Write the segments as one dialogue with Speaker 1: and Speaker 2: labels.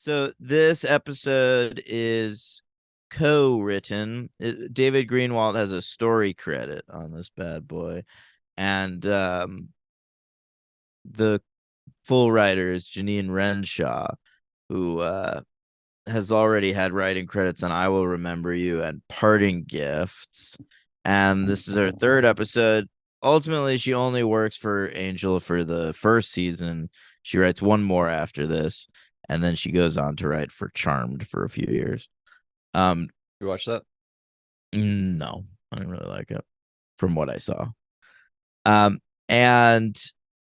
Speaker 1: So this episode is co-written. David Greenwald has a story credit on this bad boy, and the full writer is Janine Renshaw, who has already had writing credits on "I Will Remember You" and "Parting Gifts," and this is her third episode. Ultimately, she only works for Angel for the first season. She writes one more after this, and then she goes on to write for Charmed for a few years. Um,
Speaker 2: You watch that?
Speaker 1: no, I didn't really like it from what I saw. Um, and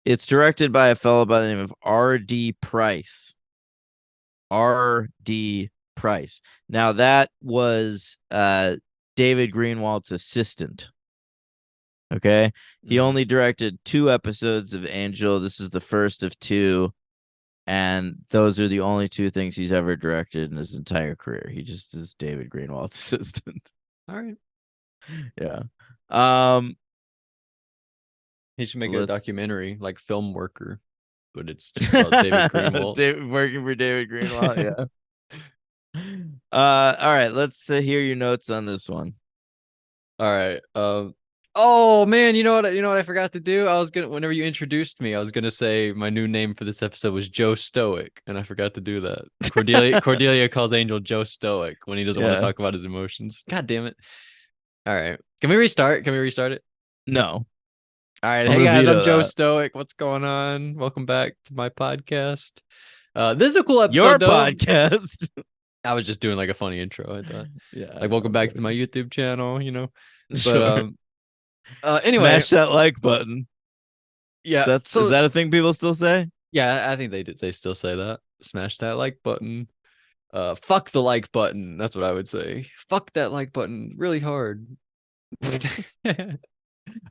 Speaker 1: it's directed by a fellow by the name of R.D. Price. R.D. Price. Now that was David Greenwald's assistant. Okay. He only directed 2 episodes of Angel. This is the first of 2. And those are the only 2 things he's ever directed in his entire career. He just is David Greenwald's assistant.
Speaker 2: All right.
Speaker 1: Yeah. Um,
Speaker 2: He should make a
Speaker 1: let's
Speaker 2: documentary like Film Worker, but it's just about David Greenwald.
Speaker 1: Working for David Greenwald. Yeah. All right. Let's hear your notes on this one.
Speaker 2: All right. Oh man, you know what I forgot to do? I was gonna whenever you introduced me, I was gonna say my new name for this episode was Joe Stoic, and I forgot to do that. Cordelia calls Angel Joe Stoic when he doesn't want to
Speaker 1: Yeah.
Speaker 2: talk about his emotions. God damn it. All right. Can we restart? Can we restart it?
Speaker 1: No,
Speaker 2: All right.
Speaker 1: I'm
Speaker 2: Hey
Speaker 1: gonna
Speaker 2: guys, I'm
Speaker 1: veto
Speaker 2: Joe
Speaker 1: that.
Speaker 2: Stoic. What's going on? Welcome back to my podcast. This is a cool
Speaker 1: Your
Speaker 2: episode though.
Speaker 1: podcast.
Speaker 2: I was just doing like a funny intro, I thought.
Speaker 1: Yeah, I
Speaker 2: Like welcome
Speaker 1: know,
Speaker 2: back to my
Speaker 1: buddy.
Speaker 2: YouTube channel. But
Speaker 1: Sure.
Speaker 2: anyway,
Speaker 1: Smash that like button.
Speaker 2: yeah.
Speaker 1: Is
Speaker 2: So
Speaker 1: that a thing people still say?
Speaker 2: yeah, I think they still say that. Smash that like button. Fuck the like button. That's what I would say. Fuck that like button really hard.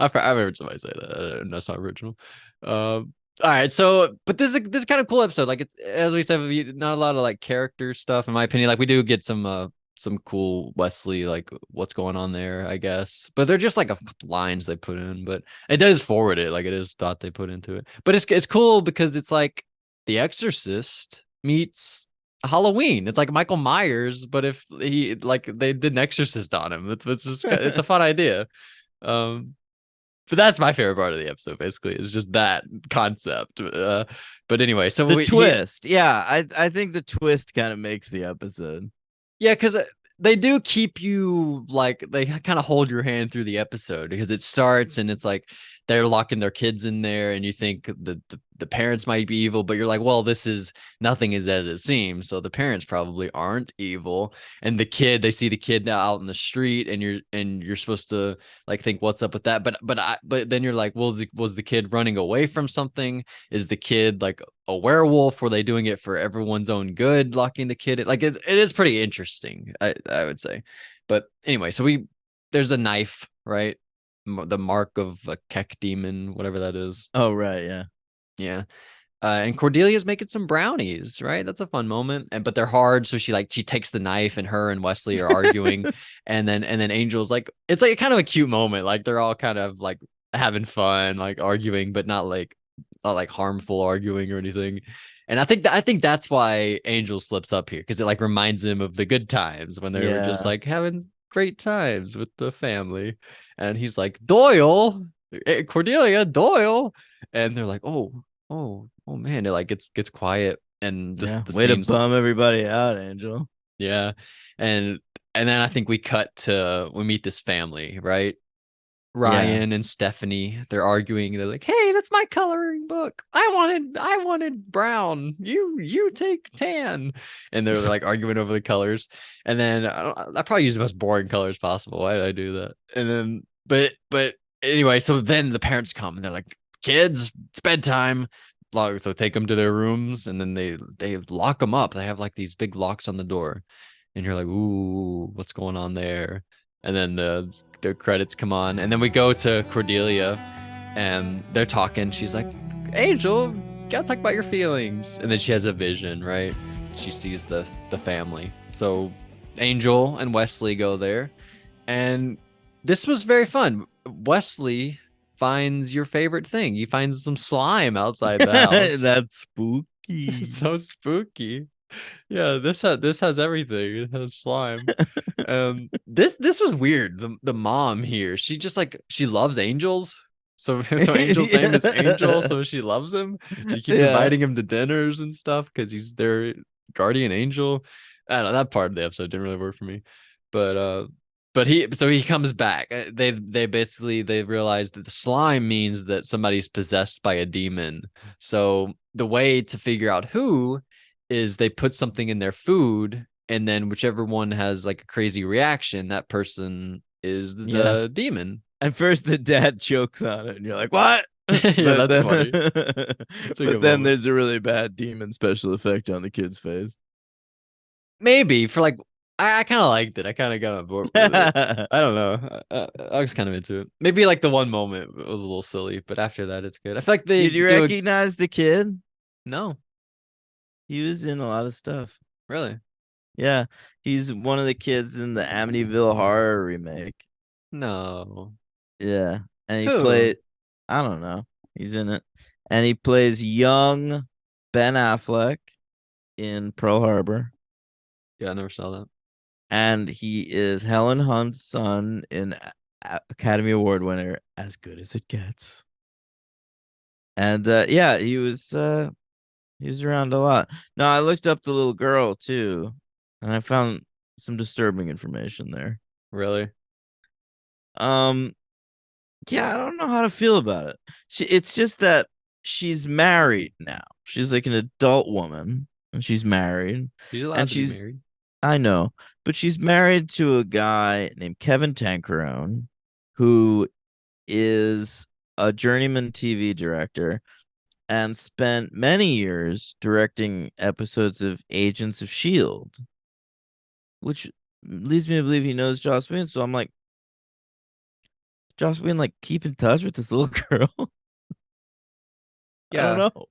Speaker 2: I've heard somebody say that. That's not original. All right, so but this is kind of cool episode. Like it's as we said, not a lot of like character stuff in my opinion. Like we do get some cool Wesley like what's going on there, I guess. But they're just like lines they put in. But it does forward it, like it is thought they put into it. But it's cool because it's like The Exorcist meets Halloween. It's like Michael Myers, but if he like they did an exorcist on him. It's just it's a fun idea. Um, but that's my favorite part of the episode. Basically, is just that concept. But anyway, so
Speaker 1: The
Speaker 2: he
Speaker 1: twist. Yeah, I think the twist kind of makes the episode.
Speaker 2: yeah, because they do keep you like they kind of hold your hand through the episode because it starts and it's like they're locking their kids in there and you think the parents might be evil, but you're like, well, this is nothing is as it seems, so the parents probably aren't evil. And the kid, they see the kid now out in the street, and you're supposed to like think what's up with that, but then you're like, well, was the kid running away from something? Is the kid like a werewolf? Were they doing it for everyone's own good, locking the kid in? Like it is pretty interesting, I would say. But anyway, so there's a knife, right? The mark of a Keck demon, whatever that is.
Speaker 1: Oh right, yeah.
Speaker 2: Yeah. And Cordelia's making some brownies, right? That's a fun moment. But they're hard, so she takes the knife, and her and Wesley are arguing, and then Angel's like, it's like kind of a cute moment. Like they're all kind of like having fun, like arguing, but not like harmful arguing or anything. And I think that's why Angel slips up here, because it like reminds him of the good times when they were just
Speaker 1: Yeah.
Speaker 2: like having great times with the family. And he's like, Doyle, Cordelia, Doyle. And they're like, oh man, it like gets quiet, and just
Speaker 1: Yeah.
Speaker 2: the
Speaker 1: Way to
Speaker 2: scenes.
Speaker 1: bum everybody out, Angel.
Speaker 2: Yeah. And then I think we meet this family, right?
Speaker 1: Yeah.
Speaker 2: Ryan and Stephanie, they're arguing. They're like, "Hey, that's my coloring book. I wanted brown. You take tan." And they're like arguing over the colors. And then I probably use the most boring colors possible. Why did I do that? And then, but anyway, so then the parents come and they're like, "Kids, it's bedtime." So take them to their rooms, and then they lock them up. They have like these big locks on the door, and you're like, "Ooh, what's going on there?" And then the credits come on, and then we go to Cordelia, and they're talking. She's like, Angel, gotta talk about your feelings. And then she has a vision, right? She sees the family. So Angel and Wesley go there, and this was very fun. Wesley finds your favorite thing. He finds some slime outside the house.
Speaker 1: That's
Speaker 2: It's
Speaker 1: spooky.
Speaker 2: so spooky. Yeah, this has everything. It has slime. This was weird. The mom here, she just like she loves angels. So so Angel's name is Angel,
Speaker 1: Yeah.
Speaker 2: so she loves him. She keeps
Speaker 1: Yeah.
Speaker 2: inviting him to dinners and stuff because he's their guardian angel. I don't know, that part of the episode didn't really work for me. But he comes back. They basically they realize that the slime means that somebody's possessed by a demon. So the way to figure out who is they put something in their food, and then whichever one has like a crazy reaction, that person is
Speaker 1: Yeah.
Speaker 2: the demon.
Speaker 1: At first, the dad chokes on it, and you're like, "What?"
Speaker 2: Yeah,
Speaker 1: But
Speaker 2: that's
Speaker 1: then,
Speaker 2: funny. It's a
Speaker 1: but
Speaker 2: good
Speaker 1: then
Speaker 2: moment.
Speaker 1: there's a really bad demon special effect on the kid's face.
Speaker 2: Maybe for like, I kind of liked it. I kind of got on board with it.
Speaker 1: Did
Speaker 2: I don't know. I was kind of into it. Maybe like the one moment was a little silly, but after that, it's good. I feel like they
Speaker 1: you
Speaker 2: do a
Speaker 1: recognize the kid?
Speaker 2: no,
Speaker 1: He was in a lot of stuff.
Speaker 2: really,
Speaker 1: Yeah, he's one of the kids in the Amityville Horror remake.
Speaker 2: no.
Speaker 1: Yeah, and he
Speaker 2: Who?
Speaker 1: played. I don't know. He's in it, and he plays young Ben Affleck in Pearl Harbor,
Speaker 2: Yeah, I never saw that.
Speaker 1: and he is Helen Hunt's son in Academy Award winner As Good as It Gets. And yeah, he was around a lot. No, I looked up the little girl too, and I found some disturbing information there.
Speaker 2: Really?
Speaker 1: Um, yeah, I don't know how to feel about it. It's just that she's married now. She's like an adult woman, and she's married,
Speaker 2: She's allowed
Speaker 1: and
Speaker 2: to be
Speaker 1: she's
Speaker 2: married.
Speaker 1: I know, but she's married to a guy named Kevin Tancarone, who is a journeyman TV director and spent many years directing episodes of Agents of Shield, which leads me to believe he knows Joss Whedon. So I'm like, Joss Whedon, like, keep in touch with this little girl. I don't
Speaker 2: Yeah,
Speaker 1: know.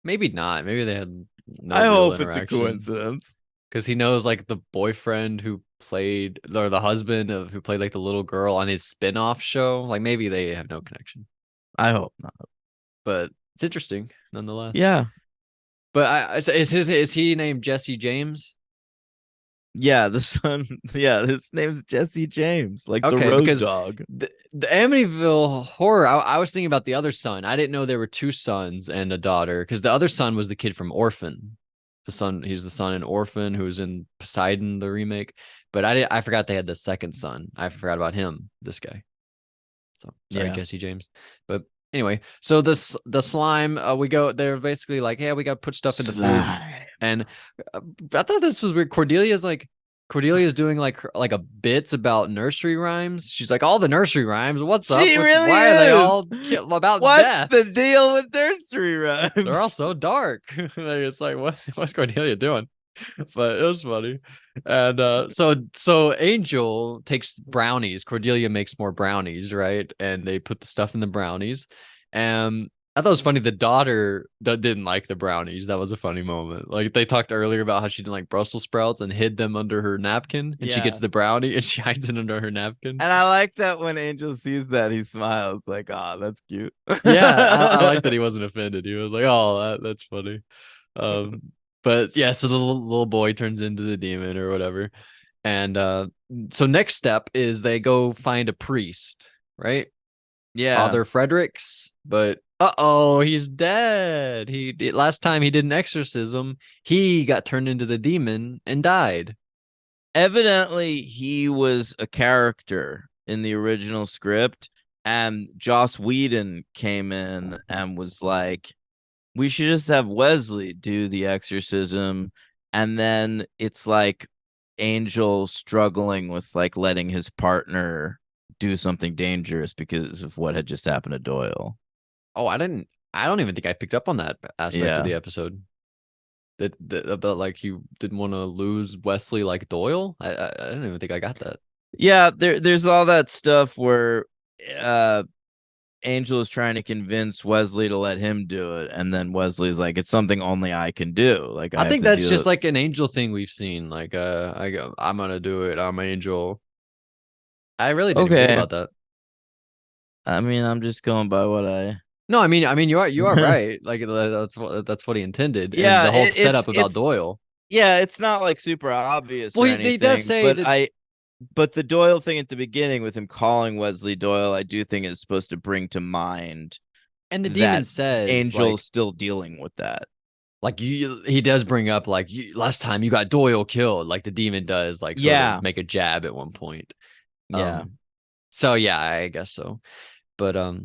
Speaker 2: maybe not. Maybe they had no
Speaker 1: I
Speaker 2: real
Speaker 1: hope it's a
Speaker 2: interaction
Speaker 1: coincidence.
Speaker 2: because he knows like the boyfriend who played or the husband of who played like the little girl on his spin-off show. Like maybe they have no connection,
Speaker 1: I hope not.
Speaker 2: but it's interesting nonetheless.
Speaker 1: Yeah.
Speaker 2: But is he named Jesse James?
Speaker 1: Yeah, the son. Yeah, his name's Jesse James, like the
Speaker 2: Okay,
Speaker 1: road
Speaker 2: because
Speaker 1: dog.
Speaker 2: the Amityville horror, I was thinking about the other son. I didn't know there were two sons and a daughter because the other son was the kid from Orphan. The son, he's the son in Orphan who was in Poseidon, the remake. But I forgot they had the second son. I forgot about him, this guy. So sorry,
Speaker 1: Yeah.
Speaker 2: Jesse James. But anyway, so the slime, we go. They're basically like, yeah, we got to put stuff in the food,
Speaker 1: Slime.
Speaker 2: and I thought this was weird. Cordelia's doing like a bits about nursery rhymes. She's like, all the nursery rhymes. What's up
Speaker 1: She
Speaker 2: with
Speaker 1: really
Speaker 2: why are they
Speaker 1: is.
Speaker 2: all about
Speaker 1: What's
Speaker 2: death?
Speaker 1: the deal with nursery
Speaker 2: They're all
Speaker 1: rhymes?
Speaker 2: so dark. Like, it's like what's Cordelia doing? But it was funny. And so Angel takes brownies. Cordelia makes more brownies, right? And they put the stuff in the brownies. And I thought it was funny. The daughter didn't like the brownies. That was a funny moment. Like they talked earlier about how she didn't like Brussels sprouts and hid them under her napkin. And she gets
Speaker 1: Yeah.
Speaker 2: the brownie and she hides it under her napkin.
Speaker 1: And I like that when Angel sees that, he smiles like, "Oh, that's cute."
Speaker 2: Yeah, I like that he wasn't offended. He was like, "Oh, that's funny." Um, but yeah, so the little boy turns into the demon or whatever. And so next step is they go find a priest, right?
Speaker 1: Yeah.
Speaker 2: Father Fredericks, but uh-oh, he's dead. Last time he did an exorcism, he got turned into the demon and died.
Speaker 1: Evidently, he was a character in the original script, and Joss Whedon came in and was like, we should just have Wesley do the exorcism, and then it's like Angel struggling with like letting his partner do something dangerous because of what had just happened to Doyle.
Speaker 2: Oh, I don't even think I picked up on that aspect of
Speaker 1: Yeah.
Speaker 2: the episode. That about like you didn't want to lose Wesley like Doyle. I don't even think I got that.
Speaker 1: Yeah, there's all that stuff where uh Angel is trying to convince Wesley to let him do it, and then Wesley's like, it's something only I can do. Like
Speaker 2: I
Speaker 1: I have
Speaker 2: think
Speaker 1: to
Speaker 2: that's just
Speaker 1: deal.
Speaker 2: like an Angel thing we've seen. Like I'm gonna do it. I'm Angel. I really didn't even think
Speaker 1: Okay.
Speaker 2: about that.
Speaker 1: I mean, I'm just going by what I
Speaker 2: No, I mean you are right. Like that's what he intended, and
Speaker 1: Yeah,
Speaker 2: the whole setup about Doyle.
Speaker 1: Yeah, it's not like super obvious
Speaker 2: Well,
Speaker 1: or
Speaker 2: he does
Speaker 1: anything,
Speaker 2: say
Speaker 1: but
Speaker 2: that,
Speaker 1: the Doyle thing at the beginning with him calling Wesley Doyle, I do think is supposed to bring to mind
Speaker 2: and the demon
Speaker 1: that
Speaker 2: says
Speaker 1: Angel's still dealing with that.
Speaker 2: like he does bring up like last time you got Doyle killed, like the demon does like sort of
Speaker 1: Yeah,
Speaker 2: make a jab at one point.
Speaker 1: yeah,
Speaker 2: Um, so yeah, I guess so. But all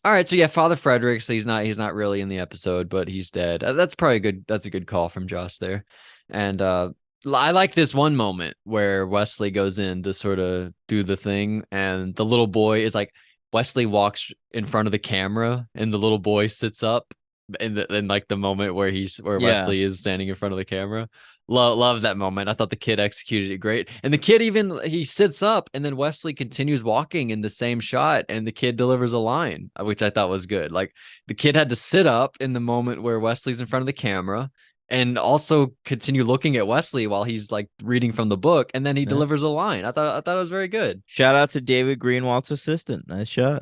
Speaker 2: right, so yeah, Father Frederick, so he's not really in the episode, but he's dead. That's probably good. That's a good call from Joss there. And I like this one moment where Wesley goes in to sort of do the thing, and the little boy is like Wesley walks in front of the camera, and the little boy sits up in like the moment where
Speaker 1: yeah.
Speaker 2: Wesley is standing in front of the camera. Love that moment. I thought the kid executed it great. And the kid even he sits up and then Wesley continues walking in the same shot and the kid delivers a line, which I thought was good. Like the kid had to sit up in the moment where Wesley's in front of the camera and also continue looking at Wesley while he's like reading from the book and then he
Speaker 1: Yeah.
Speaker 2: delivers a line. I thought it was very good.
Speaker 1: Shout out to David Greenwald's assistant. Nice shot.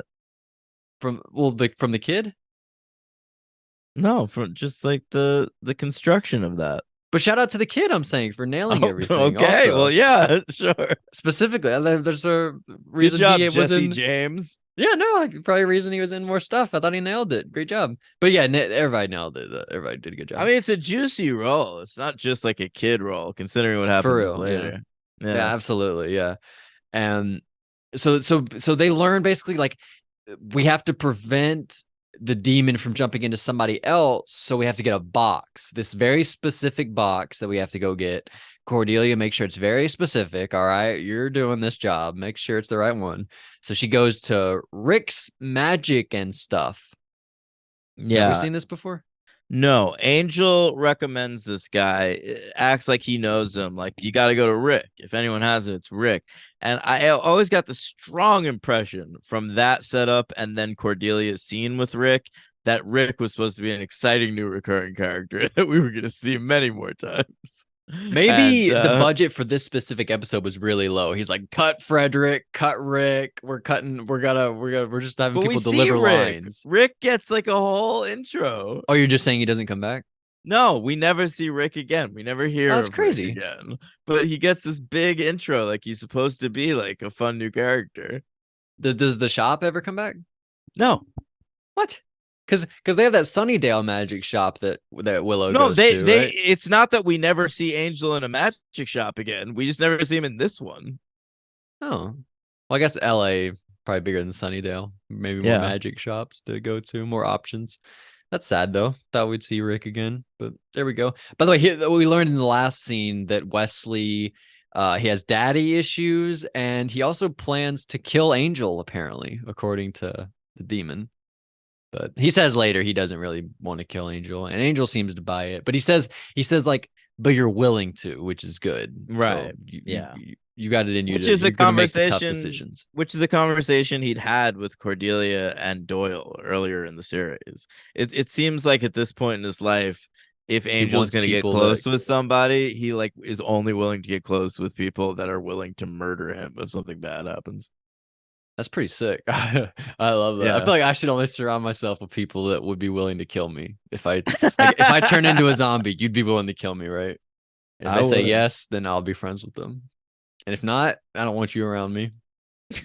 Speaker 2: From the kid.
Speaker 1: No, from just like the construction of that.
Speaker 2: But shout out to the kid I'm saying for nailing
Speaker 1: Oh,
Speaker 2: everything
Speaker 1: okay. Well,
Speaker 2: also.
Speaker 1: yeah, sure.
Speaker 2: Specifically, there's a
Speaker 1: Good
Speaker 2: reason
Speaker 1: job,
Speaker 2: he was
Speaker 1: Jesse
Speaker 2: in.
Speaker 1: James.
Speaker 2: Yeah, no, probably a reason he was in more stuff. I thought he nailed it. Great job. But yeah, everybody nailed it. Everybody did a good
Speaker 1: I
Speaker 2: job.
Speaker 1: mean, it's a juicy role. It's not just like a kid role, considering what
Speaker 2: For
Speaker 1: happens
Speaker 2: real. Yeah.
Speaker 1: later.
Speaker 2: Yeah,
Speaker 1: Yeah.
Speaker 2: absolutely. Yeah. And so they learn basically like we have to prevent the demon from jumping into somebody else. So we have to get a box, this very specific box that we have to go get. Cordelia, make sure it's very specific. All right. You're doing this job. Make sure it's the right one. So she goes to Rick's Magic and stuff. Have we
Speaker 1: Yeah.
Speaker 2: seen this before?
Speaker 1: No, Angel recommends this guy, acts like he knows him. Like, you got to go to Rick. If anyone has it, it's Rick. And I always got the strong impression from that setup and then Cordelia's scene with Rick that Rick was supposed to be an exciting new recurring character that we were going to see many more times. And
Speaker 2: Maybe the budget for this specific episode was really low. He's like, cut Frederick, cut Rick. We're cutting, we're just having
Speaker 1: but we
Speaker 2: people
Speaker 1: see
Speaker 2: deliver
Speaker 1: Rick.
Speaker 2: lines.
Speaker 1: Rick gets like a whole intro.
Speaker 2: Oh, you're just saying he doesn't come back?
Speaker 1: No, we never see Rick again. We never
Speaker 2: Oh,
Speaker 1: hear
Speaker 2: that's
Speaker 1: of Rick
Speaker 2: crazy.
Speaker 1: again. But he gets this big intro, like he's supposed to be like a fun new character.
Speaker 2: Does the shop ever come back?
Speaker 1: No,
Speaker 2: What? Because they have that Sunnydale magic shop that Willow
Speaker 1: no,
Speaker 2: goes to,
Speaker 1: they.
Speaker 2: right?
Speaker 1: It's not that we never see Angel in a magic shop again. We just never see him in this one.
Speaker 2: Oh, well, I guess LA probably bigger than Sunnydale. Maybe more
Speaker 1: Yeah,
Speaker 2: magic shops to go to, more options. That's sad though. Thought we'd see Rick again, but there we go. By the way, we learned in the last scene that Wesley, he has daddy issues, and he also plans to kill Angel. Apparently, according to the demon. But he says later he doesn't really want to kill Angel, and Angel seems to buy it. But he says like, but you're willing to, which is good. So
Speaker 1: right.
Speaker 2: you you,
Speaker 1: Yeah,
Speaker 2: you you got it in you
Speaker 1: which
Speaker 2: to
Speaker 1: is a
Speaker 2: you're gonna make the tough
Speaker 1: conversation.
Speaker 2: decisions.
Speaker 1: Which is a conversation he'd had with Cordelia and Doyle earlier in the series. It seems like at this point in his life, if
Speaker 2: He
Speaker 1: Angel's
Speaker 2: wants
Speaker 1: gonna get
Speaker 2: people to.
Speaker 1: close with somebody, he like is only willing to get close with people that are willing to murder him if something bad happens.
Speaker 2: That's pretty sick. I love that. I
Speaker 1: Yeah,
Speaker 2: feel like I should only surround myself with people that would be willing to kill me. If I turn into a zombie, you'd be willing to kill me, right? And if
Speaker 1: I
Speaker 2: I say
Speaker 1: would.
Speaker 2: yes, then I'll be friends with them. And if not, I don't want you around me.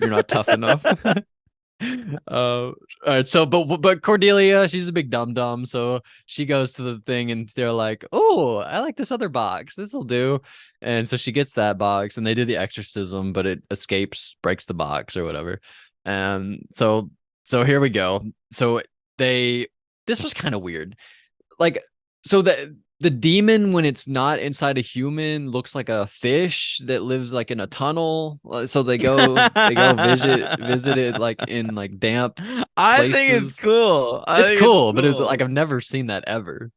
Speaker 2: You're not tough enough. All right. So, but Cordelia, she's a big dum dum. So she goes to the thing, and they're like, "Oh, I like this other box. This will do." And so she gets that box, and they do the exorcism, but it escapes, breaks the box or whatever. And so here we go. So they this was kind of weird. Like, so the demon when it's not inside a human looks like a fish that lives like in a tunnel. So they go visit it like in like damp
Speaker 1: I think it's
Speaker 2: places.
Speaker 1: cool. I
Speaker 2: It's
Speaker 1: think it's
Speaker 2: cool, but it's like
Speaker 1: cool.
Speaker 2: I've never seen that ever.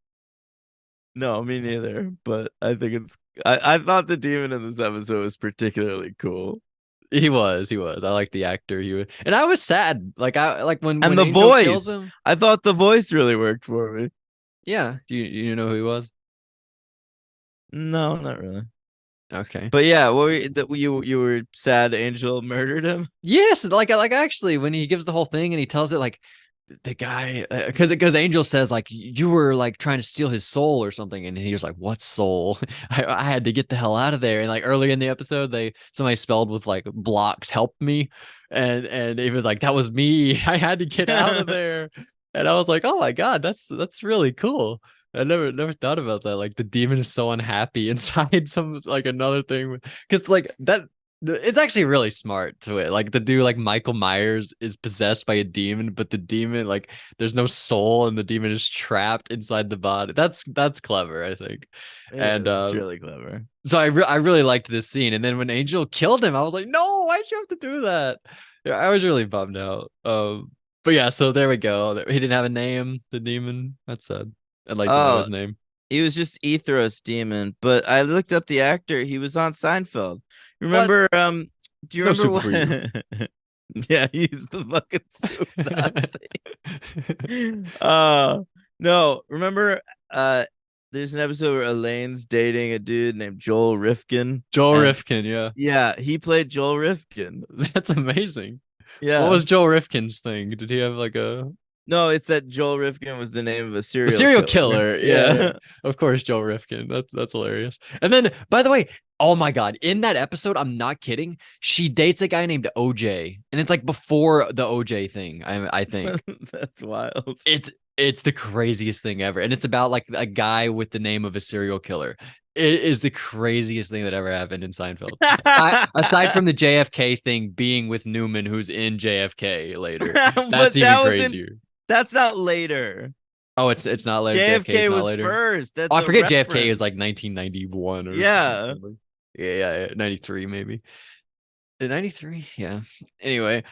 Speaker 1: No, me neither. But I think it's. I thought the demon in this episode was particularly cool,
Speaker 2: He was. I like the actor. And I was sad. Like I like
Speaker 1: and
Speaker 2: when
Speaker 1: the
Speaker 2: Angel kills
Speaker 1: voice.
Speaker 2: him.
Speaker 1: I thought the voice really worked for me.
Speaker 2: Yeah. Do you know who he was?
Speaker 1: No, not really.
Speaker 2: Okay.
Speaker 1: But yeah, what were you were sad Angel murdered him?
Speaker 2: Yes, like actually when he gives the whole thing and he tells it like the guy, because Angel says like you were like trying to steal his soul or something, and he was like, "What soul?" I had to get the hell out of there. And like early in the episode, somebody spelled with like blocks, "Help me," and it was like that was me. I had to get out of there, and I was like, "Oh my god, that's really cool." I never thought about that. Like the demon is so unhappy inside some like another thing, because like that it's actually really smart to it. Like to do like Michael Myers is possessed by a demon, but the demon like there's no soul and the demon is trapped inside the body. That's clever, I think.
Speaker 1: It
Speaker 2: And
Speaker 1: is. It's really clever.
Speaker 2: so I really liked this scene. And then when Angel killed him, I was like, no, why'd you have to do that? Yeah, I was really bummed out. But yeah, so there we go. He didn't have a name, the demon. That's sad. I'd like to know
Speaker 1: Oh,
Speaker 2: his name.
Speaker 1: he was just Ethros Demon, but I looked up the actor. He was on Seinfeld.
Speaker 2: What?
Speaker 1: Remember? Do you
Speaker 2: No
Speaker 1: remember
Speaker 2: soup
Speaker 1: what?
Speaker 2: for you.
Speaker 1: Yeah, he's the fucking soup Nazi. No, remember? Uh, there's an episode where Elaine's dating a dude named Joel Rifkin,
Speaker 2: Joel
Speaker 1: and
Speaker 2: Rifkin, yeah.
Speaker 1: yeah, he played Joel Rifkin.
Speaker 2: That's amazing. What
Speaker 1: Yeah.
Speaker 2: was Joel Rifkin's thing? Did he have like
Speaker 1: No, it's that Joel Rifkin was the name of a
Speaker 2: a
Speaker 1: serial
Speaker 2: serial
Speaker 1: killer.
Speaker 2: killer? Yeah, yeah.
Speaker 1: Yeah.
Speaker 2: Of course, Joel Rifkin. That's hilarious. And then, by the way, oh my god, in that episode, I'm not kidding. She dates a guy named OJ, and it's like before the OJ thing. I think
Speaker 1: That's wild.
Speaker 2: it's the craziest thing ever, and it's about like a guy with the name of a serial killer. It is the craziest thing that ever happened in Seinfeld. Aside from the JFK thing being with Newman, who's in JFK later, that's
Speaker 1: But
Speaker 2: even
Speaker 1: that was in
Speaker 2: crazier.
Speaker 1: that's not later.
Speaker 2: Oh, it's not later. JFK is
Speaker 1: JFK
Speaker 2: not
Speaker 1: was
Speaker 2: later.
Speaker 1: first.
Speaker 2: Oh,
Speaker 1: That's
Speaker 2: I
Speaker 1: a
Speaker 2: forget JFK is like
Speaker 1: reference.
Speaker 2: 1991 or
Speaker 1: Yeah.
Speaker 2: something. Yeah, 93 maybe. 93? Yeah. Anyway,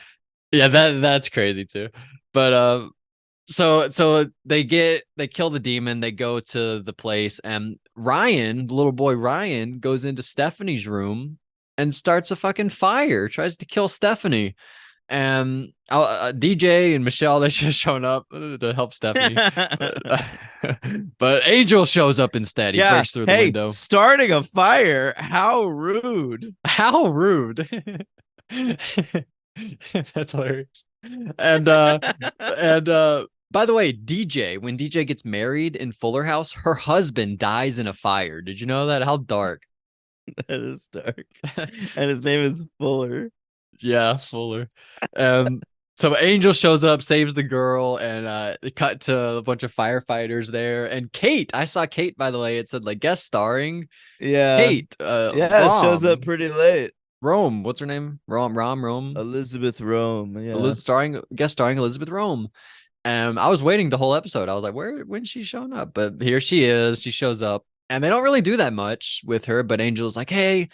Speaker 2: yeah, that's crazy too. But so they kill the demon, they go to the place, and Ryan, the little boy Ryan, goes into Stephanie's room and starts a fucking fire, tries to kill Stephanie. And DJ and Michelle, they should have shown up to help Stephanie, but but Angel shows up instead. He
Speaker 1: Yeah.
Speaker 2: breaks through the
Speaker 1: Hey,
Speaker 2: window.
Speaker 1: starting a fire. How rude.
Speaker 2: How rude! That's hilarious. And by the way, DJ, when DJ gets married in Fuller House, her husband dies in a fire. Did you know that? How dark.
Speaker 1: That is dark. And his name is Fuller.
Speaker 2: Yeah, Fuller. So Angel shows up, saves the girl, and cut to a bunch of firefighters there. And Kate, I saw Kate, by the way. It said like guest starring
Speaker 1: Yeah.
Speaker 2: Kate,
Speaker 1: Yeah, it shows up pretty late.
Speaker 2: Rome. What's her name? Rome.
Speaker 1: Elizabeth Rome. Yeah.
Speaker 2: Guest starring Elizabeth Rome. I was waiting the whole episode. I was like, when's she showing up? But here she is. She shows up, and they don't really do that much with her. But Angel's like, hey,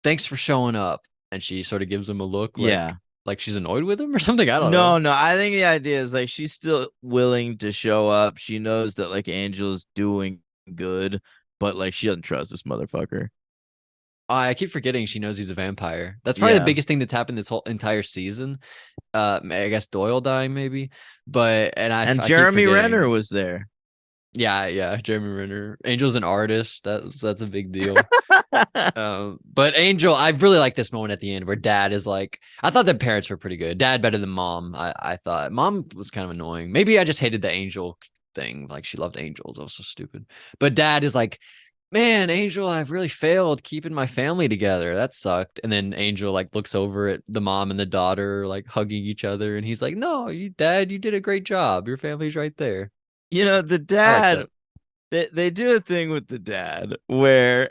Speaker 2: thanks for showing up, and she sort of gives him a look,
Speaker 1: Yeah.
Speaker 2: like she's annoyed with him or something. I don't
Speaker 1: No,
Speaker 2: know.
Speaker 1: no. I think the idea is like she's still willing to show up. She knows that like Angel's doing good, but like she doesn't trust this motherfucker.
Speaker 2: I keep forgetting she knows he's a vampire. That's probably the
Speaker 1: Yeah.
Speaker 2: biggest thing that's happened this whole entire season. I guess Doyle dying maybe, but
Speaker 1: And
Speaker 2: I keep
Speaker 1: Jeremy
Speaker 2: forgetting.
Speaker 1: Renner was there.
Speaker 2: Yeah, Jeremy Renner. Angel's an artist. That's a big deal. But Angel, I really like this moment at the end where Dad is like, I thought the parents were pretty good. Dad better than Mom. I thought Mom was kind of annoying. Maybe I just hated the Angel thing. Like she loved angels. That was so stupid. But Dad is like, man, Angel, I've really failed keeping my family together. That sucked. And then Angel like looks over at the mom and the daughter like hugging each other, and he's like, no, Dad, you did a great job. Your family's right there.
Speaker 1: You know, the
Speaker 2: I like
Speaker 1: dad,
Speaker 2: that.
Speaker 1: they do a thing with the dad where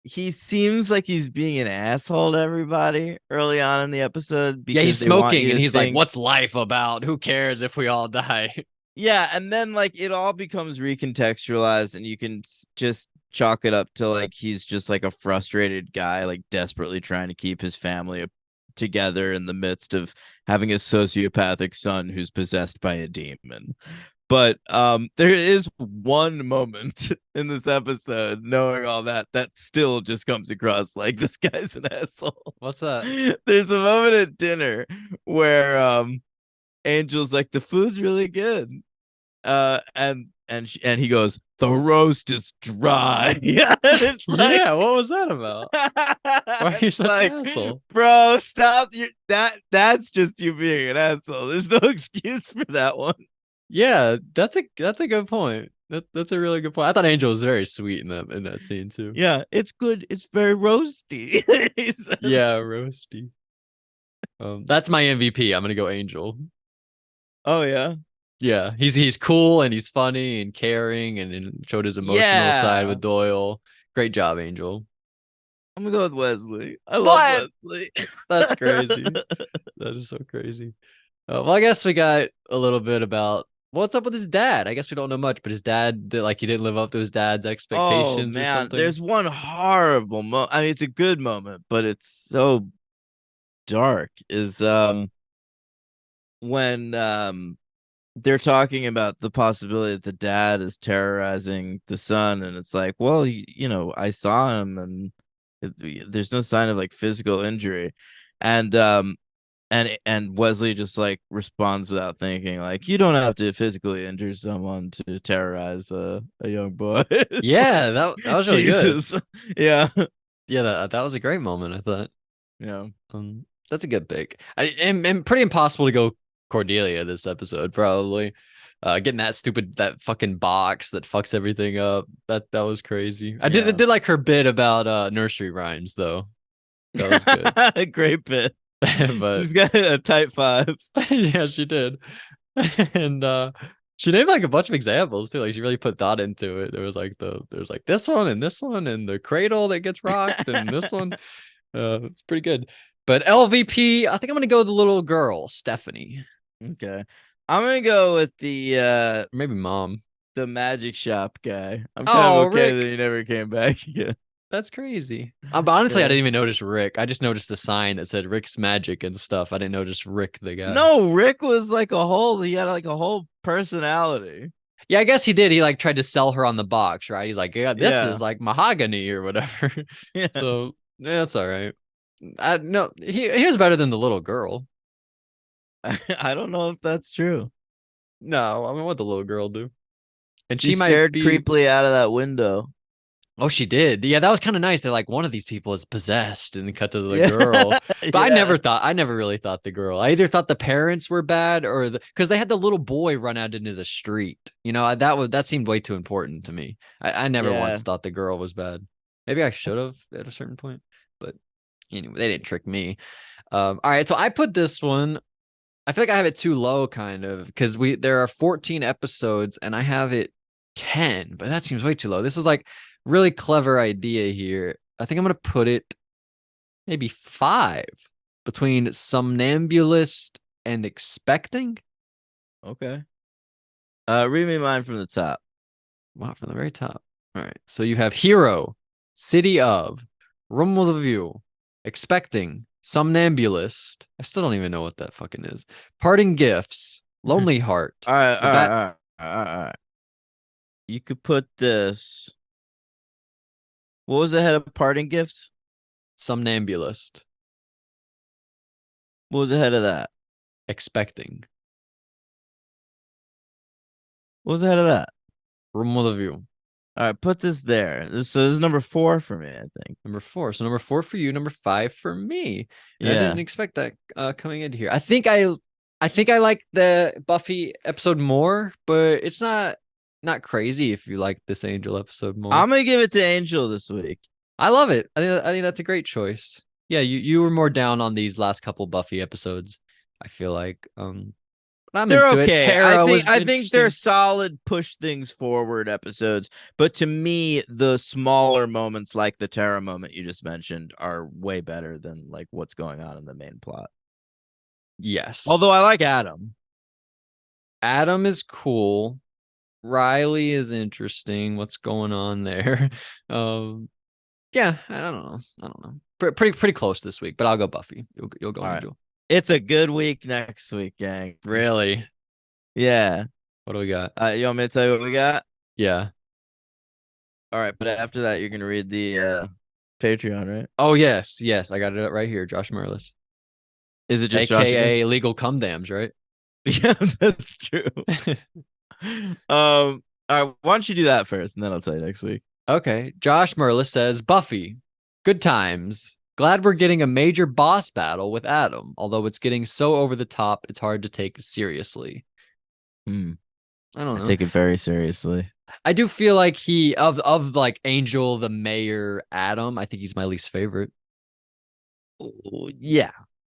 Speaker 1: he seems like he's being an asshole to everybody early on in the episode
Speaker 2: Yeah,
Speaker 1: because
Speaker 2: he's
Speaker 1: they want
Speaker 2: smoking
Speaker 1: you
Speaker 2: and
Speaker 1: to
Speaker 2: he's like,
Speaker 1: think,
Speaker 2: what's life about? Who cares if we all die?
Speaker 1: yeah, and then like it all becomes recontextualized and you can just chalk it up to like he's just like a frustrated guy like desperately trying to keep his family together in the midst of having a sociopathic son who's possessed by a demon. But there is one moment in this episode, knowing all that, that still just comes across like this guy's an asshole.
Speaker 2: What's that?
Speaker 1: There's a moment at dinner where Angel's like, the food's really good. And and he goes, "The roast is dry." Yeah, it's
Speaker 2: Yeah,
Speaker 1: like
Speaker 2: what was that about? Why are you
Speaker 1: it's
Speaker 2: such an
Speaker 1: like,
Speaker 2: asshole?
Speaker 1: bro, stop that's just you being an asshole. There's no excuse for that one.
Speaker 2: Yeah, that's a good point. That's a really good point. I thought Angel was very sweet in that scene too.
Speaker 1: Yeah, it's good. It's very roasty. He says.
Speaker 2: Yeah, roasty. That's my MVP. I'm gonna go Angel.
Speaker 1: Oh yeah.
Speaker 2: Yeah, he's cool and he's funny and caring and showed his emotional side
Speaker 1: Yeah.
Speaker 2: with Doyle. Great job, Angel.
Speaker 1: I'm gonna go with Wesley. I love
Speaker 2: What?
Speaker 1: Wesley.
Speaker 2: That's crazy. That is so crazy. Well, I guess we got a little bit about what's up with his dad. I guess we don't know much, but his dad, like, he didn't live up to his dad's
Speaker 1: Oh
Speaker 2: expectations or
Speaker 1: man,
Speaker 2: something.
Speaker 1: there's one horrible moment. I mean, it's a good moment, but it's so dark. Is when they're talking about the possibility that the dad is terrorizing the son, and it's like, well, I saw him, and there's no sign of like physical injury, and Wesley just like responds without thinking, like, you don't have to physically injure someone to terrorize a young boy. It's
Speaker 2: Yeah,
Speaker 1: like,
Speaker 2: that was really good.
Speaker 1: Jesus. Yeah.
Speaker 2: Yeah, that was a great moment, I thought.
Speaker 1: Yeah.
Speaker 2: That's a good pick. And pretty impossible to go Cordelia this episode, probably. Getting that fucking box that fucks everything up. That was crazy. I
Speaker 1: Yeah.
Speaker 2: did like her bit about nursery rhymes though. That was good.
Speaker 1: Great bit.
Speaker 2: But
Speaker 1: She's got a type 5.
Speaker 2: yeah, she did. And she named like a bunch of examples too. Like she really put thought into it. There's like this one and the cradle that gets rocked and this one. It's pretty good. But LVP, I think I'm gonna go with the little girl, Stephanie.
Speaker 1: Okay. I'm gonna go with
Speaker 2: Or maybe mom.
Speaker 1: the magic shop guy. I'm kind of
Speaker 2: Oh,
Speaker 1: okay that
Speaker 2: Rick.
Speaker 1: he never came back again.
Speaker 2: That's crazy. But honestly, I
Speaker 1: Yeah.
Speaker 2: didn't even notice Rick. I just noticed the sign that said Rick's Magic and stuff. I didn't notice Rick the guy.
Speaker 1: No, Rick was like he had like a whole personality.
Speaker 2: Yeah, I guess he did. He like tried to sell her on the box, right? He's like, yeah, this is
Speaker 1: Yeah.
Speaker 2: like mahogany or whatever.
Speaker 1: Yeah.
Speaker 2: So yeah, that's all right. No, he was better than the little girl.
Speaker 1: I don't know if that's true.
Speaker 2: No, I mean, what the little girl do? And
Speaker 1: She
Speaker 2: she might
Speaker 1: stared
Speaker 2: be.
Speaker 1: creepily out of that window.
Speaker 2: Oh, she did. Yeah, that was kind of nice. They're like, one of these people is possessed, and cut to the
Speaker 1: Yeah.
Speaker 2: girl. But
Speaker 1: Yeah.
Speaker 2: I never really thought the girl. I either thought the parents were bad or because they had the little boy run out into the street. That seemed way too important to me. I never
Speaker 1: Yeah.
Speaker 2: once thought the girl was bad. Maybe I should have at a certain point, but anyway, they didn't trick me. All right, so I put this one. I feel like I have it too low, kind of, because there are 14 episodes and I have it 10, but that seems way too low. This is like really clever idea here. I think I'm gonna put it maybe 5 between somnambulist and expecting.
Speaker 1: Okay. Read me mine from the top.
Speaker 2: Wow, from the very top. All right. So you have hero, city of, room with a view, expecting, somnambulist. I still don't even know what that fucking is. Parting gifts, lonely heart,
Speaker 1: All right, all
Speaker 2: the
Speaker 1: right,
Speaker 2: bat,
Speaker 1: all right, all right. You could put this. What was ahead of parting gifts?
Speaker 2: somnambulist,
Speaker 1: What was ahead of that?
Speaker 2: expecting,
Speaker 1: What was ahead of that?
Speaker 2: room with a view.
Speaker 1: All right, put this there. This is number 4 for me, I think.
Speaker 2: Number 4. So number 4 for you, number 5 for me. And I didn't
Speaker 1: Yeah.
Speaker 2: expect that coming into here. I think I like the Buffy episode more, but it's not crazy if you like this Angel episode more.
Speaker 1: I'm gonna give it to Angel this week.
Speaker 2: I love it. I think that's a great choice. Yeah, you were more down on these last couple Buffy episodes. I feel like but I'm
Speaker 1: They're
Speaker 2: into it.
Speaker 1: okay.
Speaker 2: Tara was
Speaker 1: I think they're
Speaker 2: interesting.
Speaker 1: solid push things forward episodes. But to me, the smaller moments like the Terra moment you just mentioned are way better than like what's going on in the main plot. Although
Speaker 2: Yes.
Speaker 1: I like Adam.
Speaker 2: Adam is cool. Riley is interesting. What's going on there? Yeah, I don't know. Pretty close this week, but I'll go Buffy. You'll go
Speaker 1: All right.
Speaker 2: Angel.
Speaker 1: It's a good week next week, gang.
Speaker 2: Really?
Speaker 1: Yeah.
Speaker 2: What do we got?
Speaker 1: You want me to tell you what we got?
Speaker 2: Yeah.
Speaker 1: All right, but after that, you're gonna read the Patreon, right?
Speaker 2: Oh yes, yes. I got it right here. Josh Merlis,
Speaker 1: Is it just Josh again?
Speaker 2: aka Legal Cum Dams, right?
Speaker 1: Yeah, that's true. All right, why don't you do that first, and then I'll tell you next week.
Speaker 2: Okay. Josh Merlis says Buffy, good times. Glad we're getting a major boss battle with Adam, although it's getting so over the top, it's hard to take seriously.
Speaker 1: Hmm.
Speaker 2: I don't
Speaker 1: I
Speaker 2: know.
Speaker 1: take it very seriously.
Speaker 2: I do feel like he of like Angel, the Mayor, Adam. I think he's my least favorite.
Speaker 1: Ooh, yeah,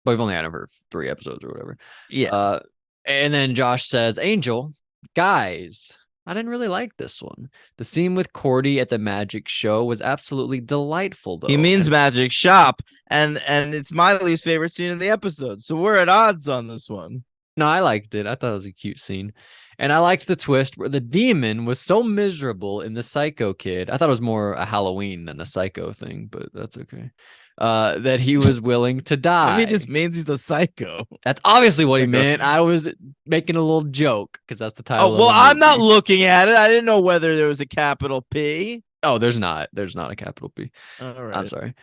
Speaker 2: But we've only had him for 3 episodes or whatever.
Speaker 1: yeah.
Speaker 2: Uh, and then Josh says, Angel, guys, I didn't really like this one. The scene with Cordy at the magic show was absolutely delightful,
Speaker 1: He
Speaker 2: though.
Speaker 1: means
Speaker 2: And
Speaker 1: magic shop, and it's my least favorite scene in the episode. So we're at odds on this one.
Speaker 2: no, I liked it. I thought it was a cute scene. And I liked the twist where the demon was so miserable in the Psycho Kid. I thought it was more a Halloween than a Psycho thing, but that's okay. That he was willing to
Speaker 1: Maybe it
Speaker 2: die.
Speaker 1: just means he's a psycho.
Speaker 2: That's obviously what he
Speaker 1: Psycho.
Speaker 2: meant. I was making a little joke because that's the
Speaker 1: Oh
Speaker 2: title of
Speaker 1: well,
Speaker 2: the
Speaker 1: I'm not
Speaker 2: movie.
Speaker 1: looking at it. I didn't know whether there was a capital P.
Speaker 2: Oh, there's not. There's not a capital P.
Speaker 1: All
Speaker 2: I'm
Speaker 1: right.
Speaker 2: sorry.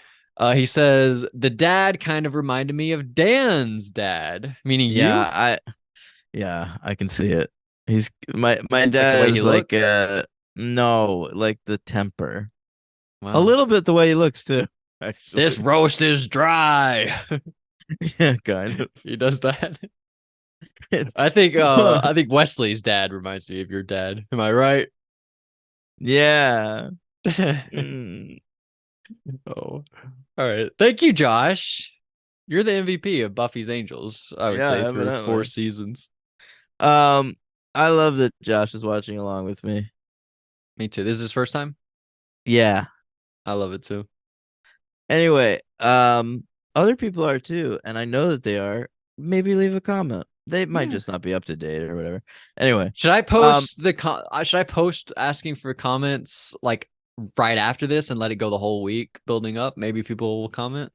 Speaker 2: He says the dad kind of reminded me of Dan's dad, meaning you,
Speaker 1: Yeah, I can see it. He's my
Speaker 2: like the
Speaker 1: dad
Speaker 2: way he
Speaker 1: is like
Speaker 2: looks.
Speaker 1: no, like the temper. A
Speaker 2: Wow.
Speaker 1: little bit the way he looks too,
Speaker 2: This
Speaker 1: actually.
Speaker 2: roast is dry.
Speaker 1: Yeah, kind of.
Speaker 2: He does that.
Speaker 1: It's,
Speaker 2: I think Wesley's dad reminds me of your dad. Am I right?
Speaker 1: yeah.
Speaker 2: Oh.
Speaker 1: Mm,
Speaker 2: All right. Thank you, Josh. You're the MVP of Buffy's Angels, I would
Speaker 1: yeah,
Speaker 2: say, through 4
Speaker 1: evidently.
Speaker 2: seasons.
Speaker 1: Um, I love that Josh is watching along with me.
Speaker 2: Me too. This is his first time.
Speaker 1: Yeah.
Speaker 2: I love it too.
Speaker 1: Anyway, other people are too, and I know that they are. Maybe leave a comment. They might
Speaker 2: Yeah.
Speaker 1: just not be up to date or whatever. Anyway,
Speaker 2: Should I
Speaker 1: um,
Speaker 2: post should I post asking for comments like right after this and let it go the whole week building up? Maybe people will comment.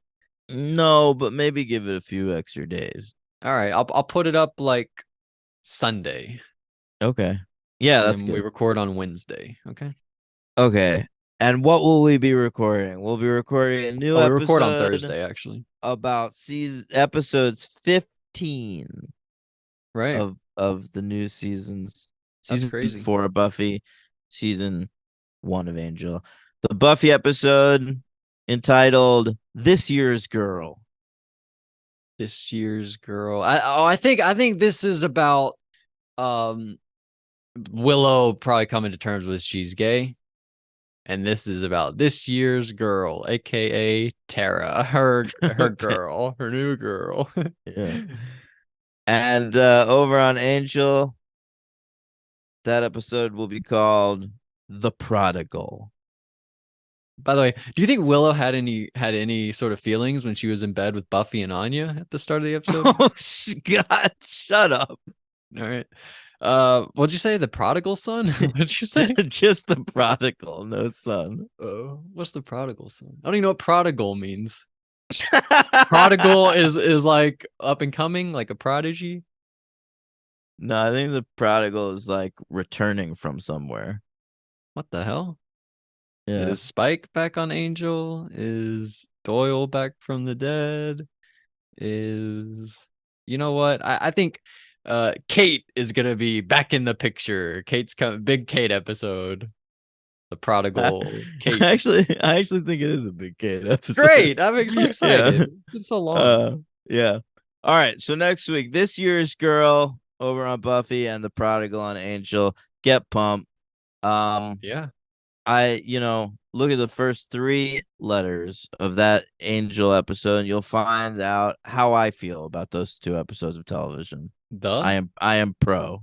Speaker 1: no, but maybe give it a few extra days.
Speaker 2: All right, I'll put it up like Sunday
Speaker 1: Okay. Yeah,
Speaker 2: and
Speaker 1: that's
Speaker 2: then we
Speaker 1: good.
Speaker 2: record on Wednesday. Okay.
Speaker 1: Okay. And what will we be recording? We'll be recording a new
Speaker 2: Oh, we record on
Speaker 1: episode
Speaker 2: Thursday actually.
Speaker 1: about season episodes 15
Speaker 2: Right.
Speaker 1: of the new seasons.
Speaker 2: That's
Speaker 1: Season
Speaker 2: crazy.
Speaker 1: 4 of Buffy, season 1 of Angel. The Buffy episode entitled This Year's Girl.
Speaker 2: This year's girl. I think this is about um Willow probably coming to terms with she's gay. And this is about this year's girl, aka Tara, her
Speaker 1: Okay.
Speaker 2: girl, her new girl.
Speaker 1: Yeah. And over on Angel, that episode will be called The Prodigal.
Speaker 2: By the way, do you think Willow had any sort of feelings when she was in bed with Buffy and Anya at the start of the episode?
Speaker 1: Oh, God, shut up.
Speaker 2: All right. What'd you say? The prodigal son? What'd you say?
Speaker 1: Just the prodigal, no son.
Speaker 2: What's the prodigal son? I don't even know what prodigal means. Prodigal is like up and coming, like a prodigy.
Speaker 1: No, I think the prodigal is like returning from somewhere.
Speaker 2: What the hell?
Speaker 1: Yeah.
Speaker 2: Is Spike back on Angel? Is Doyle back from the dead? Is you know what? I think Kate is gonna be back in the picture. Kate's coming, big Kate episode. The
Speaker 1: I,
Speaker 2: prodigal
Speaker 1: I
Speaker 2: Kate.
Speaker 1: actually I actually think it is a big Kate episode.
Speaker 2: Great. I'm so
Speaker 1: Yeah.
Speaker 2: excited. It's been so long.
Speaker 1: Uh yeah. All right. So next week, this year's girl over on Buffy and the prodigal on Angel. Get pumped. Um
Speaker 2: Yeah.
Speaker 1: look at the first 3 letters of that Angel episode, and you'll find out how I feel about those 2 episodes of television.
Speaker 2: The
Speaker 1: I am pro.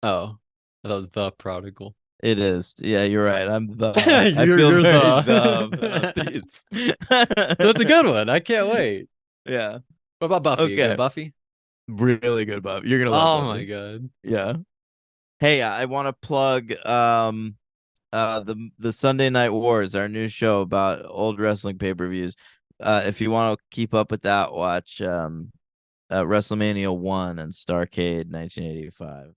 Speaker 2: oh, that was the prodigal.
Speaker 1: It is. Yeah, you're right. I'm the. I feel
Speaker 2: You're
Speaker 1: very the about
Speaker 2: the.
Speaker 1: these.
Speaker 2: So it's a good one. I can't wait.
Speaker 1: Yeah.
Speaker 2: What about Buffy? You good
Speaker 1: Okay.
Speaker 2: Buffy?
Speaker 1: Really good, Bob. You're gonna love
Speaker 2: Oh my
Speaker 1: Buffy.
Speaker 2: god.
Speaker 1: Yeah. Hey, I want to plug the Sunday Night Wars, our new show about old wrestling pay-per-views. If you want to keep up with that, watch WrestleMania 1 and Starrcade 1985.